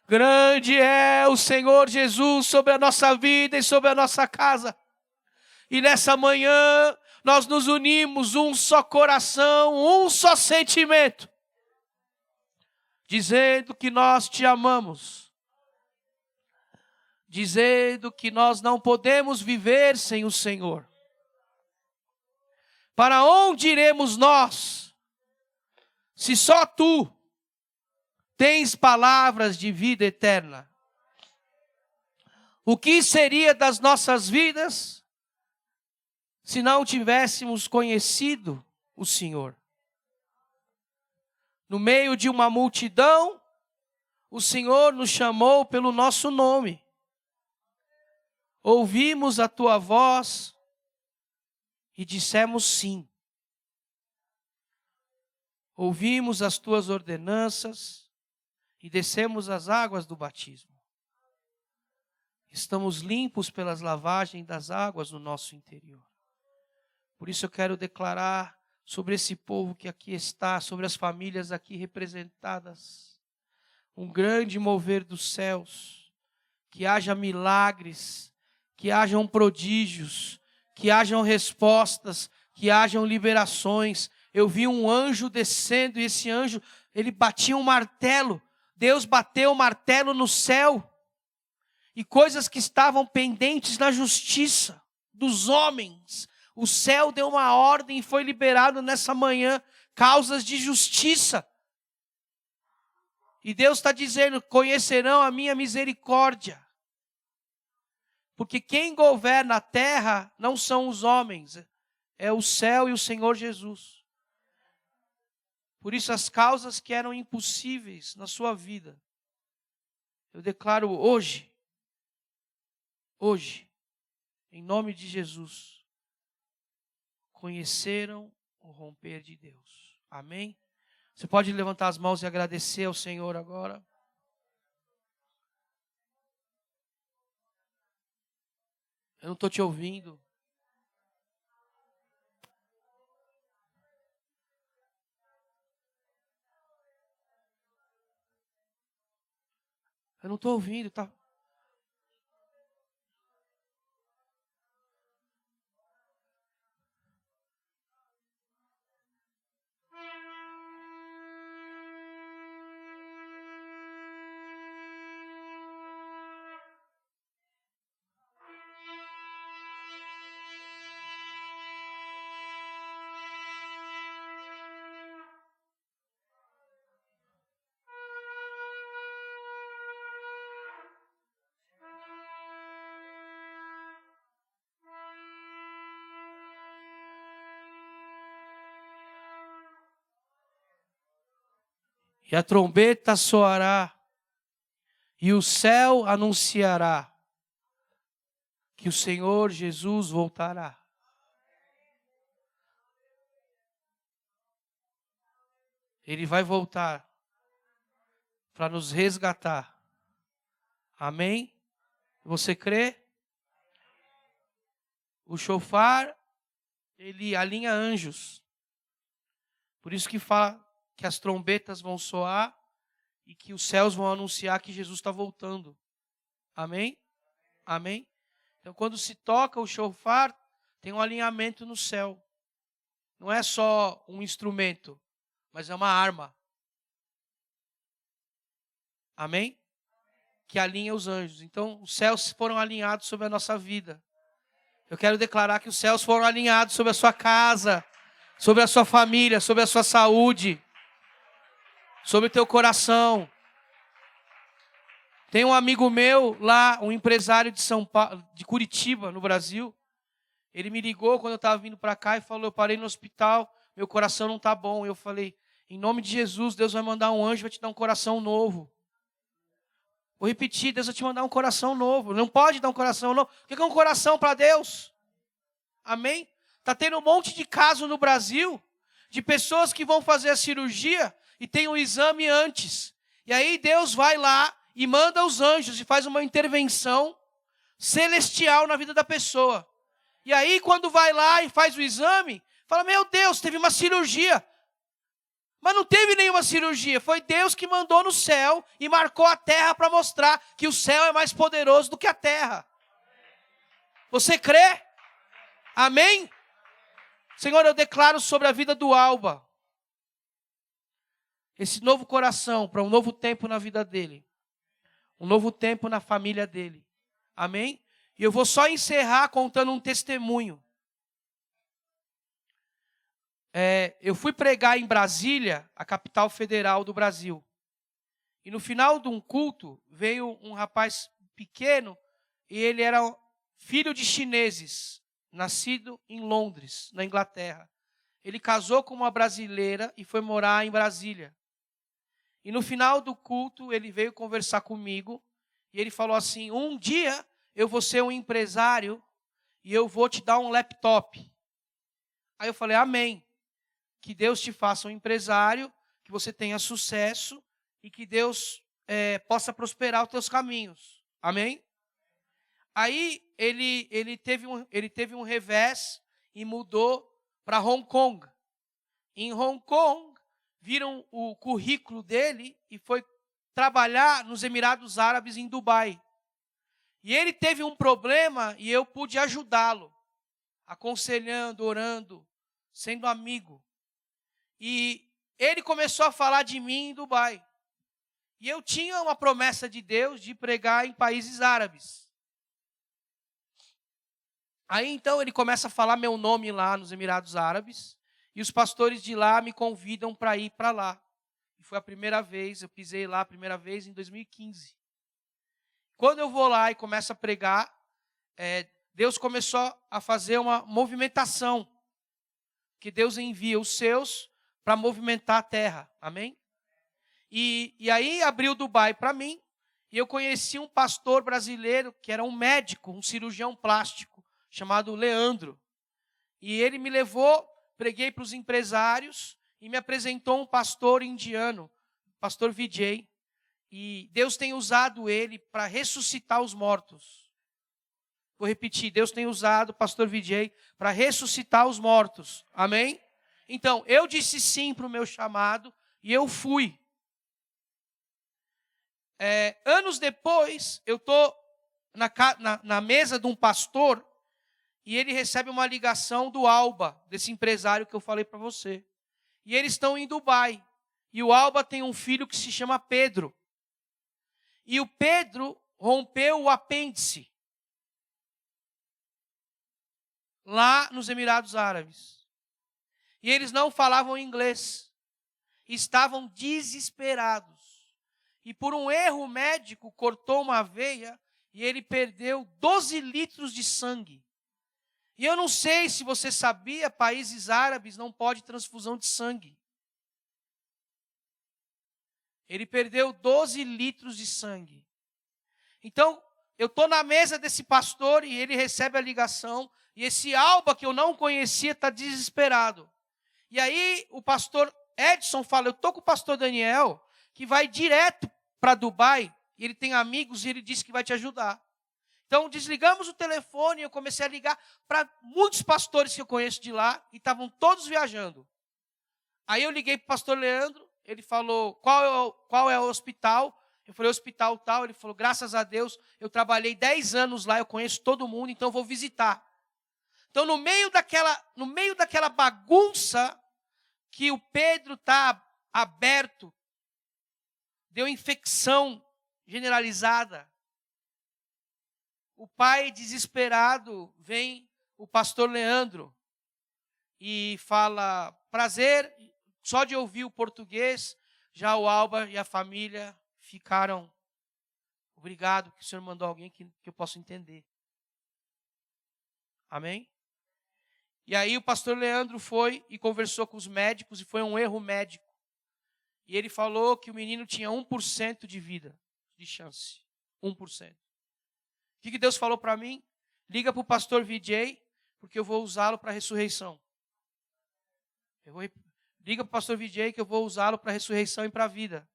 grande é o Senhor Jesus sobre a nossa vida e sobre a nossa casa. E nessa manhã nós nos unimos, um só coração, um só sentimento, dizendo que nós te amamos, dizendo que nós não podemos viver sem o Senhor. Para onde iremos nós, se só Tu tens palavras de vida eterna? O que seria das nossas vidas se não tivéssemos conhecido o Senhor? No meio de uma multidão, o Senhor nos chamou pelo nosso nome. Ouvimos a Tua voz e dissemos sim. Ouvimos as Tuas ordenanças e descemos as águas do batismo. Estamos limpos pelas lavagens das águas no nosso interior. Por isso eu quero declarar sobre esse povo que aqui está, sobre as famílias aqui representadas, um grande mover dos céus, que haja milagres, que hajam prodígios, que hajam respostas, que hajam liberações. Eu vi um anjo descendo, e esse anjo, ele batia um martelo. Deus bateu o martelo no céu, e coisas que estavam pendentes na justiça dos homens, o céu deu uma ordem e foi liberado nessa manhã, causas de justiça. E Deus está dizendo, conhecerão a minha misericórdia. Porque quem governa a terra não são os homens, é o céu e o Senhor Jesus. Por isso as causas que eram impossíveis na sua vida, eu declaro hoje, em nome de Jesus, conheceram o romper de Deus. Amém? Você pode levantar as mãos e agradecer ao Senhor agora. Eu não estou te ouvindo. Eu não estou ouvindo, tá? E a trombeta soará, e o céu anunciará que o Senhor Jesus voltará. Ele vai voltar para nos resgatar. Amém? Você crê? O shofar, ele alinha anjos. Por isso que fala que as trombetas vão soar e que os céus vão anunciar que Jesus está voltando. Amém? Amém? Então, quando se toca o shofar, tem um alinhamento no céu. Não é só um instrumento, mas é uma arma. Amém? Que alinha os anjos. Então, os céus foram alinhados sobre a nossa vida. Eu quero declarar que os céus foram alinhados sobre a sua casa, sobre a sua família, sobre a sua saúde, sobre o teu coração. Tem um amigo meu lá, um empresário de São Paulo, de Curitiba, no Brasil. Ele me ligou quando eu estava vindo para cá e falou: eu parei no hospital, meu coração não está bom. Eu falei: em nome de Jesus, Deus vai mandar um anjo, vai te dar um coração novo. Vou repetir, Deus vai te mandar um coração novo. Não pode dar um coração novo. O que é um coração para Deus? Amém? Está tendo um monte de casos no Brasil de pessoas que vão fazer a cirurgia e tem um exame antes. E aí Deus vai lá e manda os anjos e faz uma intervenção celestial na vida da pessoa. E aí quando vai lá e faz o exame, fala: meu Deus, teve uma cirurgia. Mas não teve nenhuma cirurgia, foi Deus que mandou no céu e marcou a terra para mostrar que o céu é mais poderoso do que a terra. Você crê? Amém? Senhor, eu declaro sobre a vida do Alba esse novo coração para um novo tempo na vida dele. Um novo tempo na família dele. Amém? E eu vou só encerrar contando um testemunho. Eu fui pregar em Brasília, a capital federal do Brasil. E no final de um culto, veio um rapaz pequeno, e ele era filho de chineses, nascido em Londres, na Inglaterra. Ele casou com uma brasileira e foi morar em Brasília. E no final do culto, ele veio conversar comigo, e ele falou assim: um dia eu vou ser um empresário, e eu vou te dar um laptop. Aí eu falei: amém. Que Deus te faça um empresário, que você tenha sucesso e que Deus possa prosperar os teus caminhos. Amém? Aí ele teve um revés e mudou para Hong Kong. Em Hong Kong, viram o currículo dele e foi trabalhar nos Emirados Árabes, em Dubai. E ele teve um problema e eu pude ajudá-lo, aconselhando, orando, sendo amigo. E ele começou a falar de mim em Dubai. E eu tinha uma promessa de Deus de pregar em países árabes. Aí então ele começa a falar meu nome lá nos Emirados Árabes. E os pastores de lá me convidam para ir para lá. E foi a primeira vez, eu pisei lá a primeira vez em 2015. Quando eu vou lá e começo a pregar, Deus começou a fazer uma movimentação. Que Deus envia os seus para movimentar a terra. Amém? E aí abriu Dubai para mim. E eu conheci um pastor brasileiro que era um médico, um cirurgião plástico, chamado Leandro. E ele me levou, preguei para os empresários e me apresentou um pastor indiano, pastor Vijay. E Deus tem usado ele para ressuscitar os mortos. Vou repetir, Deus tem usado o pastor Vijay para ressuscitar os mortos. Amém? Então, eu disse sim para o meu chamado e eu fui. Anos depois, eu estou na mesa de um pastor e ele recebe uma ligação do Alba, desse empresário que eu falei para você. E eles estão em Dubai. E o Alba tem um filho que se chama Pedro. E o Pedro rompeu o apêndice lá nos Emirados Árabes. E eles não falavam inglês. Estavam desesperados. E por um erro médico, cortou uma veia e ele perdeu 12 litros de sangue. E eu não sei se você sabia, países árabes não podem transfusão de sangue. Ele perdeu 12 litros de sangue. Então, eu estou na mesa desse pastor e ele recebe a ligação. E esse Alba, que eu não conhecia, está desesperado. E aí o pastor Edson fala, eu estou com o pastor Daniel, que vai direto para Dubai. E ele tem amigos e ele disse que vai te ajudar. Então, desligamos o telefone e eu comecei a ligar para muitos pastores que eu conheço de lá. E estavam todos viajando. Aí eu liguei para o pastor Leandro. Ele falou, qual é o hospital? Eu falei, hospital tal. Ele falou, graças a Deus, eu trabalhei 10 anos lá, eu conheço todo mundo, então eu vou visitar. Então, no meio daquela bagunça que o Pedro está aberto, deu infecção generalizada. O pai, desesperado, vem o pastor Leandro e fala, prazer, só de ouvir o português, já o Alba e a família ficaram, obrigado que o Senhor mandou alguém que eu possa entender. Amém? E aí o pastor Leandro foi e conversou com os médicos e foi um erro médico. E ele falou que o menino tinha 1% de vida, de chance. 1%. O que Deus falou para mim? Liga para o pastor VJ, porque eu vou usá-lo para a ressurreição. Liga para o pastor VJ que eu vou usá-lo para a ressurreição e para a vida.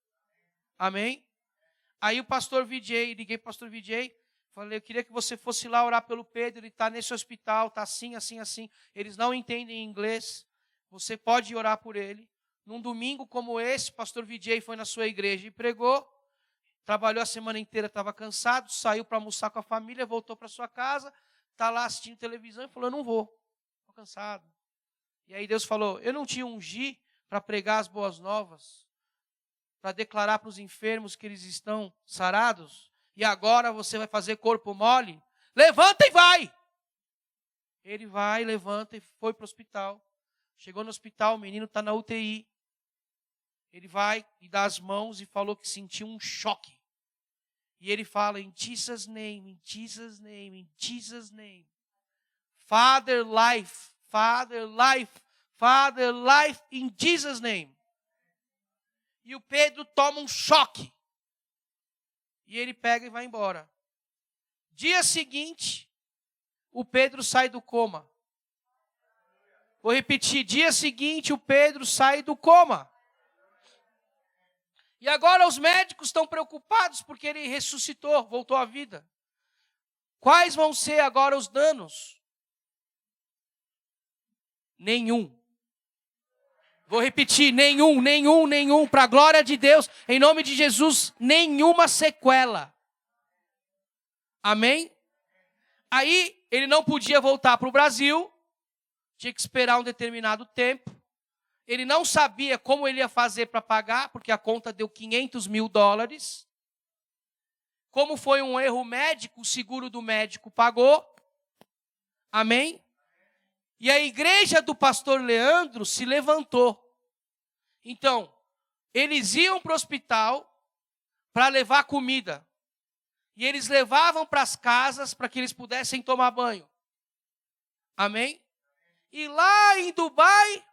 Amém? Aí o pastor VJ, liguei para o pastor VJ, falei, eu queria que você fosse lá orar pelo Pedro, ele está nesse hospital, está assim, assim, assim. Eles não entendem inglês, você pode orar por ele. Num domingo como esse, o pastor VJ foi na sua igreja e pregou, trabalhou a semana inteira, estava cansado, saiu para almoçar com a família, voltou para sua casa, está lá assistindo televisão e falou, eu não vou, estou cansado. E aí Deus falou, eu não te ungi para pregar as boas novas, para declarar para os enfermos que eles estão sarados, e agora você vai fazer corpo mole? Levanta e vai! Ele vai, levanta e foi para o hospital. Chegou no hospital, o menino está na UTI. Ele vai e dá as mãos e falou que sentiu um choque. E ele fala, in Jesus' name, in Jesus' name, in Jesus' name. Father life, Father life, Father life, in Jesus' name. E o Pedro toma um choque. E ele pega e vai embora. Dia seguinte, o Pedro sai do coma. Vou repetir, dia seguinte o Pedro sai do coma. E agora os médicos estão preocupados porque ele ressuscitou, voltou à vida. Quais vão ser agora os danos? Nenhum. Vou repetir, nenhum. Para a glória de Deus, em nome de Jesus, nenhuma sequela. Amém? Aí, ele não podia voltar para o Brasil, tinha que esperar um determinado tempo. Ele não sabia como ele ia fazer para pagar, porque a conta deu $500 mil. Como foi um erro médico, o seguro do médico pagou. Amém? E a igreja do pastor Leandro se levantou. Então, eles iam para o hospital para levar comida. E eles levavam para as casas para que eles pudessem tomar banho. Amém? E lá em Dubai,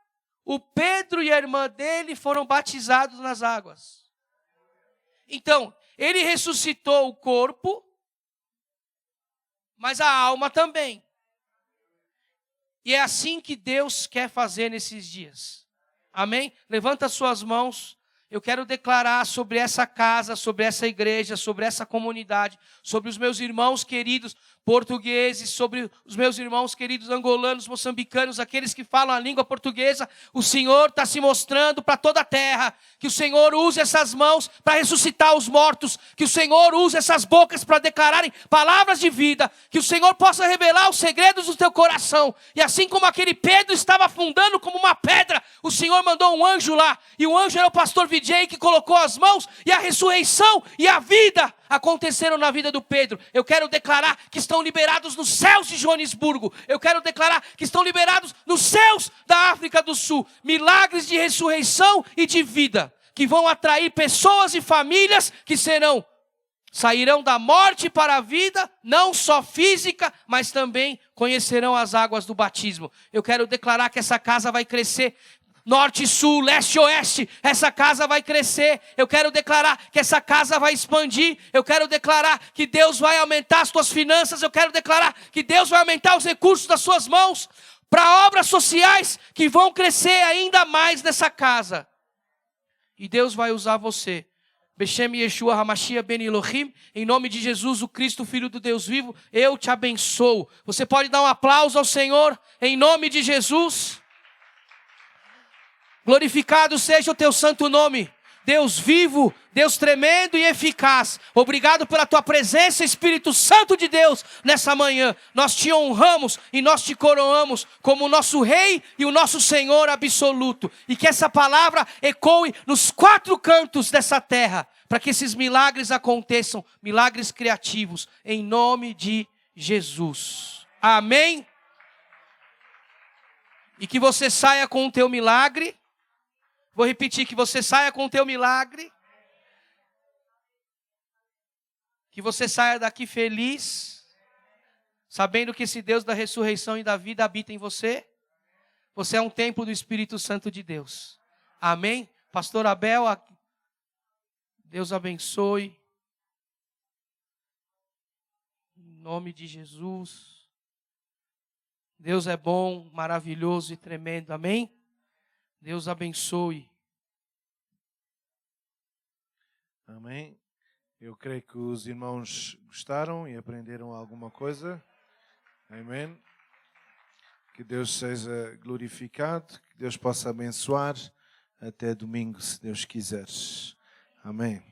o Pedro e a irmã dele foram batizados nas águas. Então, ele ressuscitou o corpo, mas a alma também. E é assim que Deus quer fazer nesses dias. Amém? Levanta as suas mãos. Eu quero declarar sobre essa casa, sobre essa igreja, sobre essa comunidade, sobre os meus irmãos queridos portugueses, sobre os meus irmãos queridos angolanos, moçambicanos, aqueles que falam a língua portuguesa. O Senhor está se mostrando para toda a terra. Que o Senhor use essas mãos para ressuscitar os mortos. Que o Senhor use essas bocas para declararem palavras de vida. Que o Senhor possa revelar os segredos do teu coração. E assim como aquele Pedro estava afundando como uma pedra, o Senhor mandou um anjo lá. E o anjo era o pastor VJ que colocou as mãos. E a ressurreição e a vida aconteceram na vida do Pedro. Eu quero declarar que estão liberados nos céus de Joanesburgo. Eu quero declarar que estão liberados nos céus da África do Sul. Milagres de ressurreição e de vida, que vão atrair pessoas e famílias que sairão da morte para a vida, não só física, mas também conhecerão as águas do batismo. Eu quero declarar que essa casa vai crescer. norte, sul, leste, oeste, essa casa vai crescer. Eu quero declarar que essa casa vai expandir. Eu quero declarar que Deus vai aumentar as tuas finanças. Eu quero declarar que Deus vai aumentar os recursos das suas mãos para obras sociais que vão crescer ainda mais nessa casa. E Deus vai usar você. Beshem Yeshua Hamashia Ben Elohim, em nome de Jesus, o Cristo, Filho do Deus vivo, eu te abençoo. Você pode dar um aplauso ao Senhor, em nome de Jesus. Glorificado seja o teu santo nome, Deus vivo, Deus tremendo e eficaz. Obrigado pela tua presença, Espírito Santo de Deus, nessa manhã. Nós te honramos e nós te coroamos como o nosso Rei e o nosso Senhor absoluto. E que essa palavra ecoe nos 4 cantos dessa terra, para que esses milagres aconteçam, milagres criativos, em nome de Jesus. Amém? E que você saia com o teu milagre. Vou repetir, que você saia com o teu milagre. Que você saia daqui feliz, sabendo que esse Deus da ressurreição e da vida habita em você. Você é um templo do Espírito Santo de Deus. Amém? Pastor Abel, Deus abençoe. Em nome de Jesus. Deus é bom, maravilhoso e tremendo. Amém? Deus abençoe. Amém. Eu creio que os irmãos gostaram e aprenderam alguma coisa. Amém. Que Deus seja glorificado, que Deus possa abençoar. Até domingo, se Deus quiser. Amém.